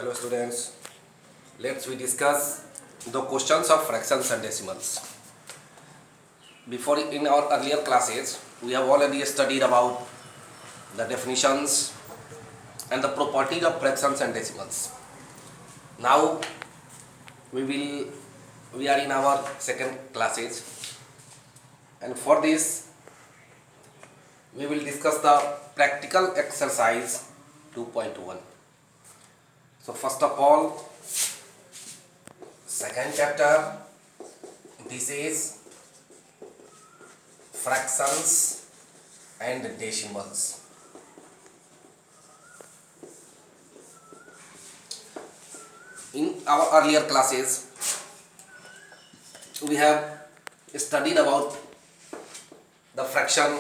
Hello students, let's we discuss the questions of fractions and decimals. Before in our earlier classes, we have already studied about the definitions and the properties of fractions and decimals. Now we are in our second classes, and for this we will discuss the practical exercise 2.1. So first of all, second chapter, this is fractions and decimals. In our earlier classes, we have studied about the fraction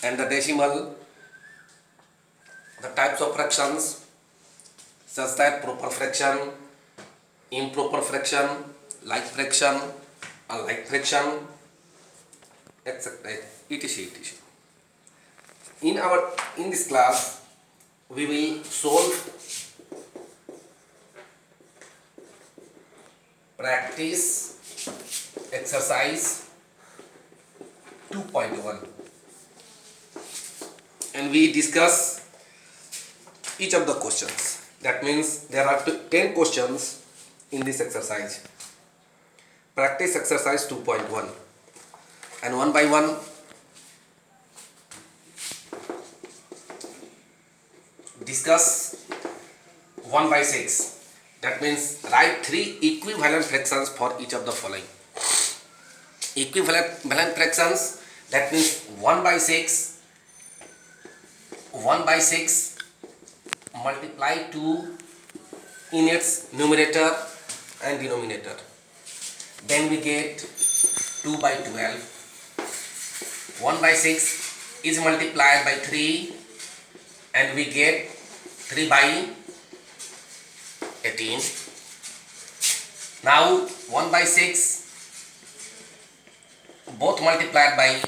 and the decimal, the types of fractions, such that proper fraction, improper fraction, like fraction, unlike fraction, etc. etc. In this class, we will solve practice exercise 2.1, and we discuss each of the questions. That means there are 10 questions in this exercise. Practice exercise 2.1, and one by one discuss 1 by 6. That means write 3 equivalent fractions for each of the following. Equivalent fractions, that means 1 by 6 multiply 2 in its numerator and denominator. Then we get 2 by 12. 1 by 6 is multiplied by 3 and we get 3 by 18. Now 1 by 6 both multiplied by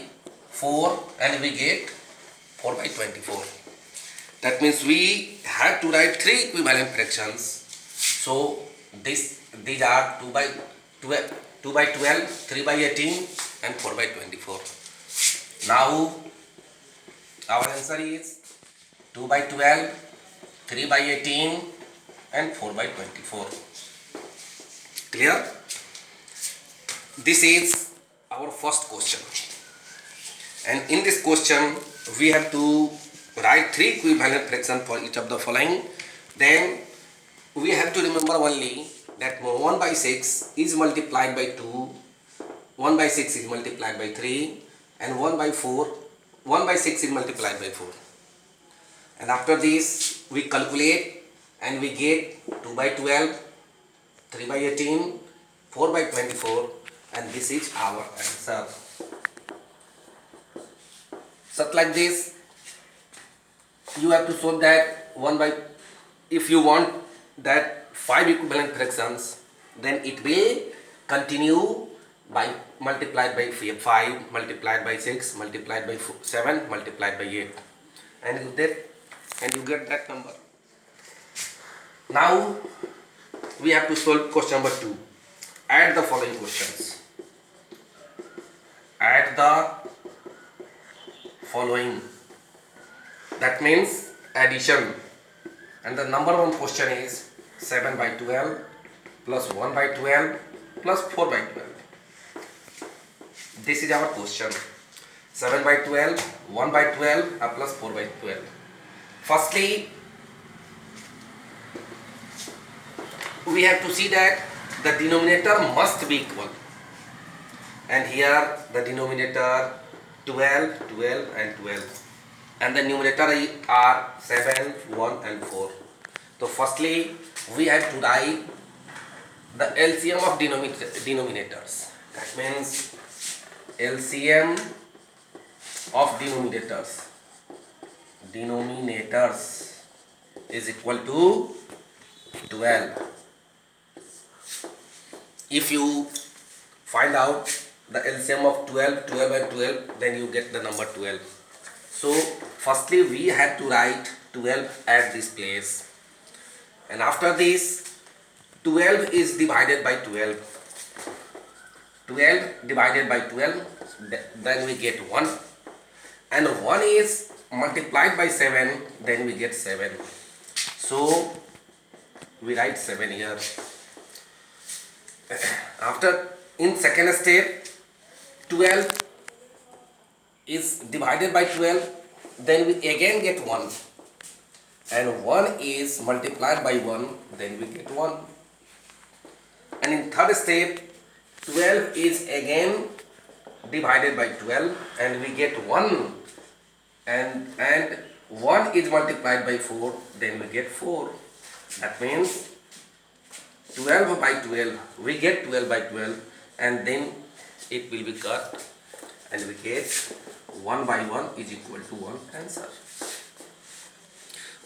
4 and we get 4 by 24. That means we have to write 3 equivalent fractions. So these are 2 by 12, 3 by 18 and 4 by 24. Now our answer is 2 by 12, 3 by 18 and 4 by 24. Clear? This is our first question. And in this question we have to write 3 equivalent fractions for each of the following. Then we have to remember only that 1 by 6 is multiplied by 2, 1 by 6 is multiplied by 3, and 1 by 6 is multiplied by 4. And after this we calculate and we get 2 by 12, 3 by 18, 4 by 24, and this is our answer. Such like this, you have to solve that if you want that 5 equivalent fractions, then it will continue by multiplied by 5, multiplied by 6, multiplied by 7, multiplied by 8, and you get that number. Now we have to solve question number 2. Add the following questions. Add the following. That means addition. And the number one question is 7 by 12 plus 1 by 12 plus 4 by 12. This is our question. 7 by 12, 1 by 12 plus 4 by 12. Firstly, we have to see that the denominator must be equal. And here the denominator 12, 12 and 12. And the numerator are 7, 1 and 4. So firstly we have to write the LCM of denominators. That means LCM of denominators is equal to 12. If you find out the LCM of 12 and 12, then you get the number 12. So firstly we have to write 12 at this place. and after this 12 is divided by 12. 12 divided by 12, then we get 1, and 1 is multiplied by 7, then we get 7. So we write 7 here. After, in second step, 12 is divided by 12, then we again get 1, and 1 is multiplied by 1, then we get 1. And in third step, 12 is again divided by 12, and we get 1, and 1 is multiplied by 4, then we get 4. That means 12 by 12, we get 12 by 12, and then it will be cut, and we get 1 by 1 is equal to 1 answer.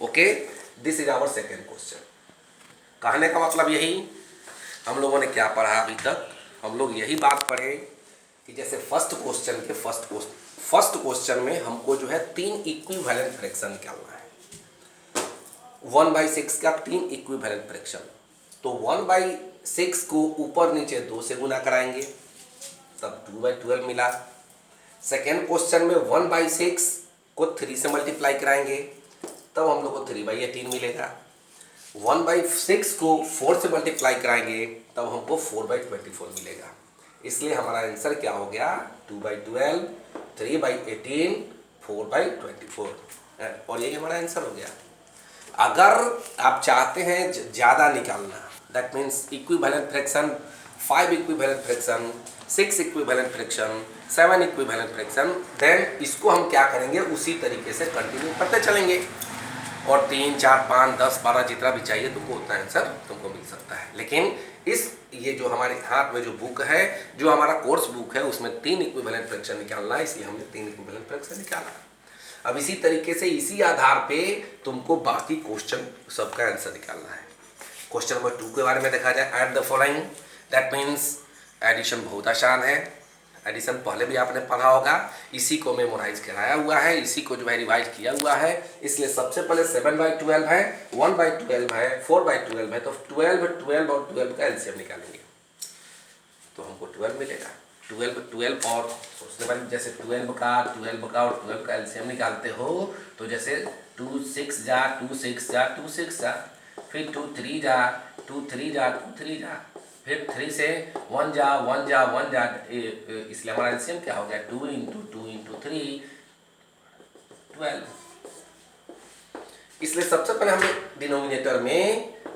Okay, this is our second question. कहने का मतलब यही, हम लोगों ने क्या पढ़ा अभी तक, हम लोग यही बात पढ़े कि जैसे फर्स्ट क्वेश्चन क्वेश्चन में हमको जो है 3 इक्विवेलेंट फ्रैक्शन निकालना है. 1/6 का 3 इक्विवेलेंट फ्रैक्शन, तो 1/6 को ऊपर नीचे 2 से गुना कराएंगे, तब 2/12 मिला. सेकेंड क्वेश्चन में 1/6 को 3 से मल्टीप्लाई कराएंगे, तब हम लोग को 3/18 मिलेगा. 1/6 को 4 से मल्टीप्लाई कराएंगे, तब हमको 4/24 मिलेगा. इसलिए हमारा आंसर क्या हो गया, 2/12, 3/18, 4/24, और यही हमारा आंसर हो गया. अगर आप चाहते हैं ज़्यादा निकालना, that means equivalent fraction, 5 equivalent fraction, 6 equivalent fraction, 7 equivalent fraction, then इसको हम क्या करेंगे, उसी तरीके से कंटिन्यू करते चलेंगे, और 3, 4, 5, 10, 12 जितना भी चाहिए तुमको उतना आंसर तुमको मिल सकता है. लेकिन ये जो हमारे हाथ में जो बुक है, जो हमारा कोर्स बुक है, उसमें 3 इक्विवेलेंट फ्रैक्शन निकालना है, इसलिए हमने 3 इक्विवेलेंट फ्रैक्शन निकाला. अब इसी तरीके से इसी आधार पे तुमको बाकी क्वेश्चन सबका आंसर निकालना है. क्वेश्चन नंबर 2 के बारे में देखा जाए, add the following, that means addition बहुत आसान है. एडिशन पहले भी आपने पढ़ा होगा, इसी को मेमोराइज कराया हुआ है, इसी को जो है रिवाइज किया हुआ है. इसलिए सबसे पहले 7/12 है, 1/12 है, 4/12 है, तो 12 और 12 का एलसीएम निकालेंगे, तो हमको 12 मिलेगा. 12 और सोचने वाली, जैसे 12 का और 12 का एलसीएम निकालते हो, तो जैसे 2 6 जा, 2 6 जा, 2 6 जा, फिर 2 3 जा, 2 3 जा, 2 3 जा, फिर 3 से 1 जा, 1 जा, 1 जा, इसलिए हमारा एलसीएम क्या हो गया, 2 × 2 × 3, 12. इसलिए सबसे पहले हमने डिनोमिनेटर में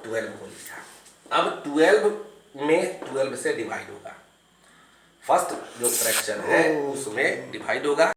12 को लिखा. अब 12 में 12 से डिवाइड होगा, फर्स्ट जो फ्रैक्शन है उसमें डिवाइड होगा.